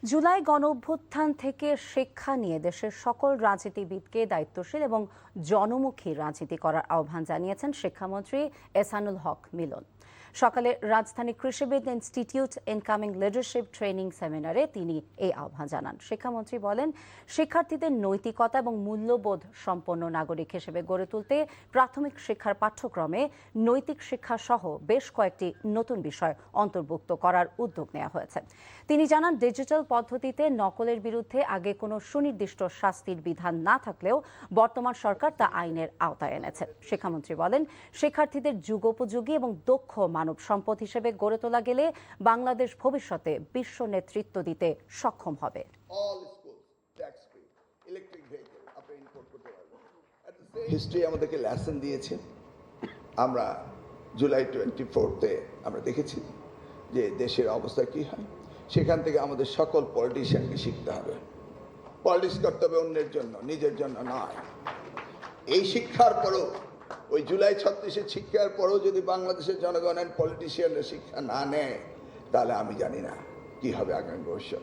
জুলাই গণঅভ্যুত্থান থেকে শিক্ষা নিয়ে দেশের সকল রাজনীতিবিদকে দায়িত্বশীল এবং জনমুখী রাজনীতি করার আহ্বান জানিয়েছেন শিক্ষামন্ত্রী এহসানুল হক মিলন। সকালে রাজধানী কৃষিবিদ ইনস্টিটিউট ইনকামিং লিডারশিপ ট্রেনিং সেমিনারে তিনি এই আহ্বান জানান। শিক্ষামন্ত্রী বলেন, শিক্ষার্থীদের নৈতিকতা এবং মূল্যবোধ সম্পন্ন নাগরিক হিসেবে গড়ে তুলতে প্রাথমিক শিক্ষার পাঠ্যক্রমে নৈতিক শিক্ষা সহ বেশ কয়েকটি নতুন বিষয় অন্তর্ভুক্ত করার উদ্যোগ নেওয়া হয়েছে। তিনি জানান, ডিজিটাল পদ্ধতিতে নকলের বিরুদ্ধে আগে কোনো সুনির্দিষ্ট শাস্তির বিধান না থাকলেও বর্তমান সরকার তা আইনের আওতায় এনেছে। শিক্ষামন্ত্রী বলেন, শিক্ষার্থীদের যুগোপযোগী এবং দক্ষ মানব সম্পদ হিসেবে গড়ে তোলা গেলে বাংলাদেশ ভবিষ্যতে বিশ্ব নেতৃত্ব দিতে সক্ষম হবে। হিস্ট্রি আমাদেরকে লেসন দিয়েছে। আমরা জুলাই 24-তে আমরা দেখেছি যে দেশের অবস্থা কি হয়। সেখান থেকে আমাদের সকল পলিটিশিয়ানকে শিখতে হবে। পলিটিক্স করতে হবে অন্যের জন্য, নিজের জন্য নয়। এই শিক্ষার পরও, ওই জুলাই 36-এর শিক্ষার পরও যদি বাংলাদেশের জনগণের পলিটিশিয়ানরা শিক্ষা না নেয়, তাহলে আমি জানি না কি হবে আগামী ভবিষ্যৎ।